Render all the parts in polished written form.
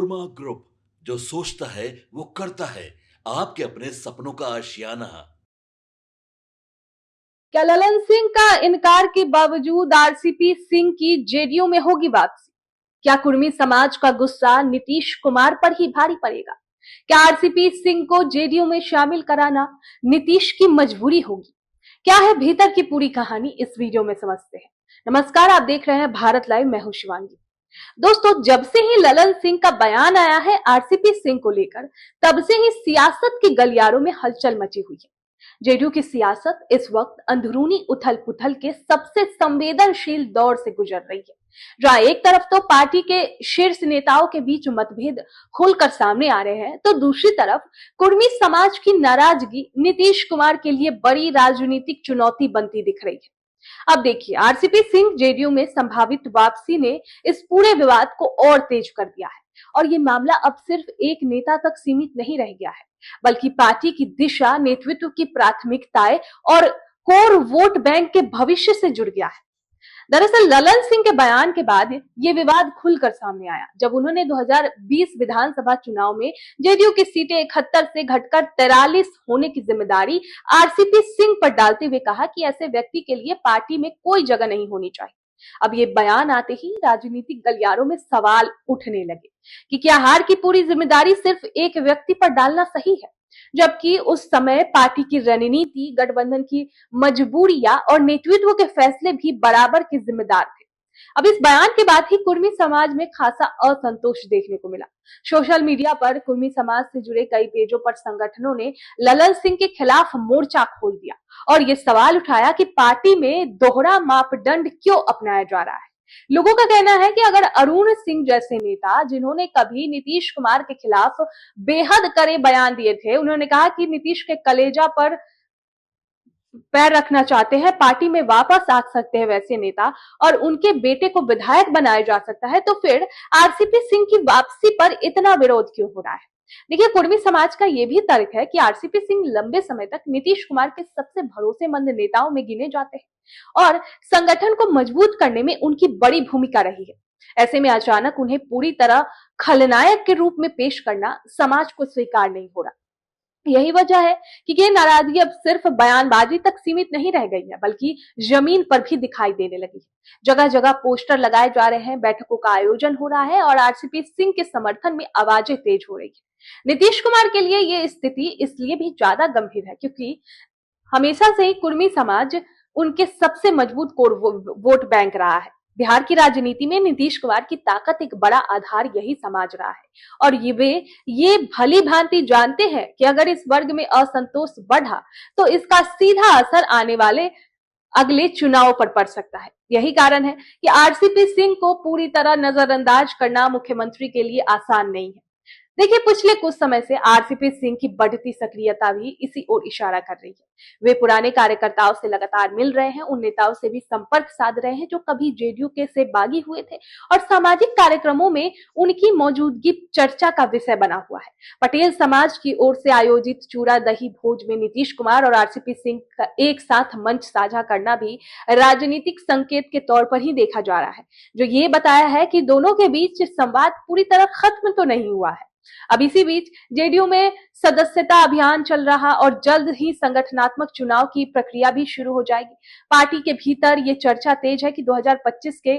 Korma group, जो सोचता है वो करता है। आपके अपने सपनों का आशियाना। क्या ललन सिंह का इनकार के बावजूद आरसीपी सिंह की जेडीयू में होगी वापसी? क्या कुर्मी समाज का गुस्सा नीतीश कुमार पर ही भारी पड़ेगा? क्या आरसीपी सिंह को जेडीयू में शामिल कराना नीतीश की मजबूरी होगी? क्या है भीतर की पूरी कहानी, इस वीडियो में समझते हैं। नमस्कार, आप देख रहे हैं भारत लाइव, मैं हूं शिवांगी। दोस्तों, जब से ही ललन सिंह का बयान आया है आरसीपी सिंह को लेकर, तब से ही सियासत के गलियारों में हलचल मची हुई है। जेडीयू की सियासत इस वक्त अंदरूनी उथल पुथल के सबसे संवेदनशील दौर से गुजर रही है, जहां एक तरफ तो पार्टी के शीर्ष नेताओं के बीच मतभेद खुलकर सामने आ रहे हैं, तो दूसरी तरफ कुर्मी समाज की नाराजगी नीतीश कुमार के लिए बड़ी राजनीतिक चुनौती बनती दिख रही है। अब देखिए, आरसीपी सिंह जेडीयू में संभावित वापसी ने इस पूरे विवाद को और तेज कर दिया है, और ये मामला अब सिर्फ एक नेता तक सीमित नहीं रह गया है, बल्कि पार्टी की दिशा, नेतृत्व की प्राथमिकताएं और कोर वोट बैंक के भविष्य से जुड़ गया है। दरअसल ललन सिंह के बयान के बाद ये विवाद खुलकर सामने आया, जब उन्होंने 2020 विधानसभा चुनाव में जेडीयू की सीटें 71 से घटकर 43 होने की जिम्मेदारी आरसीपी सिंह पर डालते हुए कहा कि ऐसे व्यक्ति के लिए पार्टी में कोई जगह नहीं होनी चाहिए। अब ये बयान आते ही राजनीतिक गलियारों में सवाल उठने लगे कि क्या हार की पूरी जिम्मेदारी सिर्फ एक व्यक्ति पर डालना सही है, जबकि उस समय पार्टी की रणनीति, गठबंधन की मजबूरियां और नेतृत्व के फैसले भी बराबर के जिम्मेदार थे। अब इस बयान के बाद ही कुर्मी समाज में खासा असंतोष देखने को मिला। सोशल मीडिया पर कुर्मी समाज से जुड़े कई पेजों पर संगठनों ने ललन सिंह के खिलाफ मोर्चा खोल दिया और ये सवाल उठाया कि पार्टी में दोहरा मापदंड क्यों अपनाया जा रहा है। लोगों का कहना है कि अगर अरुण सिंह जैसे नेता, जिन्होंने कभी नीतीश कुमार के खिलाफ बेहद कड़े बयान दिए थे, उन्होंने कहा कि नीतीश के कलेजा पर पैर रखना चाहते हैं, पार्टी में वापस आ सकते हैं वैसे नेता, और उनके बेटे को विधायक बनाया जा सकता है, तो फिर आरसीपी सिंह की वापसी पर इतना विरोध क्यों हो रहा है? देखिए, कुर्मी समाज का यह भी तर्क है कि आरसीपी सिंह लंबे समय तक नीतीश कुमार के सबसे भरोसेमंद नेताओं में गिने जाते हैं और संगठन को मजबूत करने में उनकी बड़ी भूमिका रही है। ऐसे में अचानक उन्हें पूरी तरह खलनायक के रूप में पेश करना समाज को स्वीकार नहीं हो रहा। यही वजह है कि ये नाराजगी अब सिर्फ बयानबाजी तक सीमित नहीं रह गई है, बल्कि जमीन पर भी दिखाई देने लगी है। जगह जगह पोस्टर लगाए जा रहे हैं, बैठकों का आयोजन हो रहा है और आरसीपी सिंह के समर्थन में आवाजें तेज हो रही है। नीतीश कुमार के लिए ये स्थिति इसलिए भी ज्यादा गंभीर है क्योंकि हमेशा से ही कुर्मी समाज उनके सबसे मजबूत कोर वोट बैंक रहा है। बिहार की राजनीति में नीतीश कुमार की ताकत एक बड़ा आधार यही समाज रहा है, और ये भली भांति जानते हैं कि अगर इस वर्ग में असंतोष बढ़ा तो इसका सीधा असर आने वाले अगले चुनाव पर पड़ सकता है। यही कारण है कि आरसीपी सिंह को पूरी तरह नजरअंदाज करना मुख्यमंत्री के लिए आसान नहीं है। देखिए, पिछले कुछ समय से आरसीपी सिंह की बढ़ती सक्रियता भी इसी ओर इशारा कर रही है। वे पुराने कार्यकर्ताओं से लगातार मिल रहे हैं, उन नेताओं से भी संपर्क साध रहे हैं जो कभी जेडीयू के से बागी हुए थे और सामाजिक कार्यक्रमों में उनकी मौजूदगी चर्चा का विषय बना हुआ है। पटेल समाज की ओर से आयोजित चूड़ा दही भोज में नीतीश कुमार और आरसीपी सिंह का एक साथ मंच साझा करना भी राजनीतिक संकेत के तौर पर ही देखा जा रहा है, जो ये बताया है कि दोनों के बीच संवाद पूरी तरह खत्म तो नहीं हुआ है। अब इसी बीच जेडीयू में सदस्यता अभियान चल रहा और जल्द ही संगठनात्मक चुनाव की प्रक्रिया भी शुरू हो जाएगी। पार्टी के भीतर ये चर्चा तेज है कि 2025 के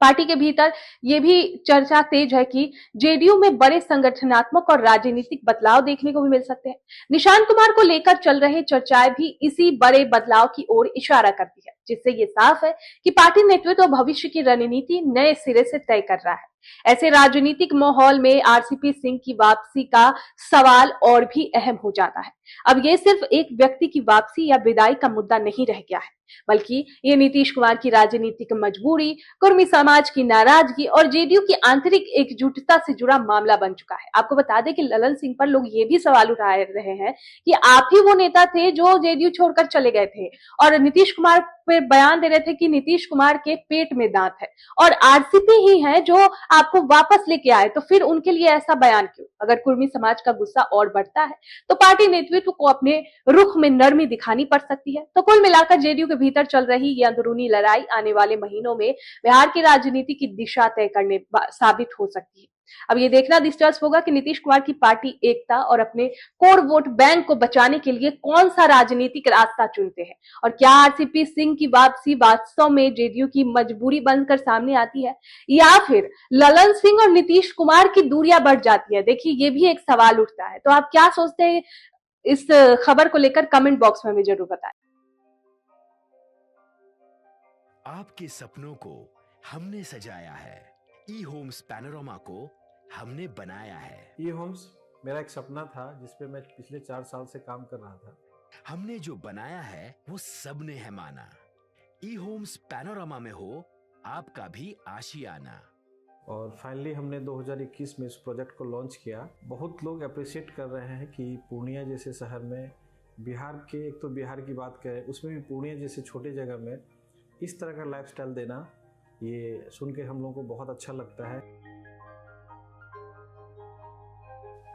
पार्टी के भीतर ये भी चर्चा तेज है कि जेडीयू में बड़े संगठनात्मक और राजनीतिक बदलाव देखने को भी मिल सकते हैं। निशांत कुमार को लेकर चल रहे चर्चाएं भी इसी बड़े बदलाव की ओर इशारा करती है, जिससे ये साफ है कि पार्टी नेतृत्व भविष्य की रणनीति नए सिरे से तय कर रहा है। ऐसे राजनीतिक माहौल में आरसीपी सिंह की वापसी का सवाल और भी अहम हो जाता है। अब ये सिर्फ एक व्यक्ति की वापसी या विदाई का मुद्दा नहीं रह गया है, बल्कि ये नीतीश कुमार की राजनीतिक मजबूरी, कुर्मी समाज की नाराजगी और जेडीयू की आंतरिक एकजुटता से जुड़ा मामला बन चुका है। आपको बता दें कि ललन सिंह पर लोग ये भी सवाल उठा रहे हैं कि आप ही वो नेता थे जो जेडीयू छोड़कर चले गए थे, और नीतीश कुमार पे बयान दे रहे थे कि नीतीश कुमार के पेट में दांत है और आरसीपी ही है जो आपको वापस लेके आए, तो फिर उनके लिए ऐसा बयान क्यों? अगर कुर्मी समाज का गुस्सा और बढ़ता है तो पार्टी नेतृत्व को अपने रुख में नरमी दिखानी पड़ सकती है। तो कुल मिलाकर जेडीयू के भीतर चल रही ये अंदरूनी लड़ाई आने वाले महीनों में बिहार की राजनीति की दिशा तय करने साबित हो सकती है। अब ये देखना दिलचस्प होगा कि नीतीश कुमार की पार्टी एकता और अपने कोर वोट बैंक को बचाने के लिए कौन सा राजनीतिक रास्ता चुनते हैं, और क्या आरसीपी सिंह की वापसी वास्तव में जेडीयू की मजबूरी बनकर सामने आती है, या फिर ललन सिंह और नीतीश कुमार की दूरियां बढ़ जाती है। देखिए, ये भी एक सवाल उठता है। तो आप क्या सोचते हैं इस खबर को लेकर? कमेंट बॉक्स में हमें जरूर बताएं। आपके सपनों को हमने सजाया है, ई होम्स पैनोरामा को हमने बनाया है। ई होम्स मेरा एक सपना था जिस पे मैं पिछले 4 साल से काम कर रहा था। हमने जो बनाया है वो सबने है माना। ई होम्स पैनोरामा में हो आपका भी आशियाना। और फाइनली हमने 2021 में इस प्रोजेक्ट को लॉन्च किया। बहुत लोग अप्रिशिएट कर रहे हैं कि पूर्णिया जैसे शहर में, बिहार के, एक तो बिहार की बात करें उसमें भी पूर्णिया जैसे छोटे जगह में इस तरह का लाइफस्टाइल देना, ये सुन के हम लोगों को बहुत अच्छा लगता है।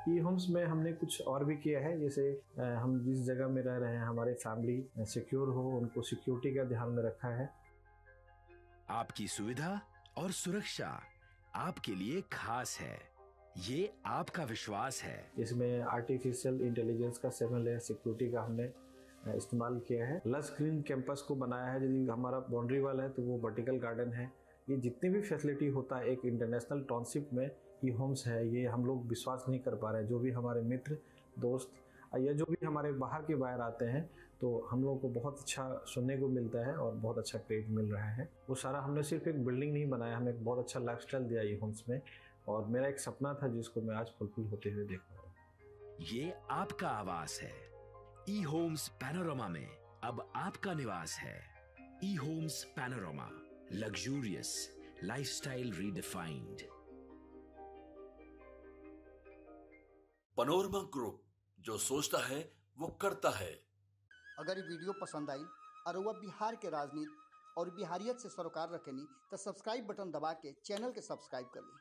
ई होम्स में हमने कुछ और भी किया है, जैसे हम जिस जगह में रह रहे हैं हमारे फैमिली सिक्योर हो, उनको सिक्योरिटी का ध्यान में रखा है। आपकी सुविधा और सुरक्षा आपके लिए खास है, ये आपका विश्वास है। इसमें आर्टिफिशियल इंटेलिजेंस का 7 लेयर सिक्योरिटी का हमने इस्तेमाल किया है। लस ग्रीन कैंपस को बनाया है। यदि हमारा बाउंड्री वाल है तो वो वर्टिकल गार्डन है। ये जितनी भी फैसिलिटी होता है एक इंटरनेशनल टाउनशिप में ई होम्स है, ये हम लोग विश्वास नहीं कर पा रहे हैं। जो भी हमारे मित्र, दोस्त या जो भी हमारे बाहर के बाहर आते हैं तो हम लोगों को बहुत अच्छा सुनने को मिलता है और बहुत अच्छा क्रेडिट मिल रहा है। वो सारा हमने सिर्फ एक बिल्डिंग नहीं बनाया, हमें एक बहुत अच्छा लाइफस्टाइल दिया ई होम्स में, और मेरा एक सपना था जिसको मैं आज फुलफिल होते हुए देख रहा हूँ। ये आपका आवास है। ई होम्स पैनोरामा में अब आपका निवास है। E Homes Panorama, luxurious lifestyle redefined. Panorama group, जो सोचता है वो करता है। अगर ये वीडियो पसंद आई और वह बिहार के राजनीति और बिहारियत से सरोकार रखेनी तो सब्सक्राइब बटन दबा के चैनल के सब्सक्राइब कर ली।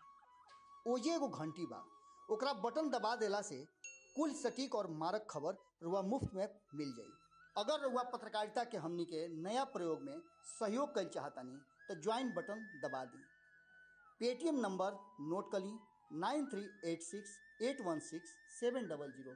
ओजे एगो घंटी बा, ओकरा बटन दबा देला से कुल सटीक और मारक खबर रुआ मुफ्त में मिल जाई। अगर रुआ पत्रकारिता के हमनी के नया प्रयोग में सहयोग कर चाहतानी तो ज्वाइन बटन दबा दी। पेटीएम नंबर नोट कर ली 9386816700।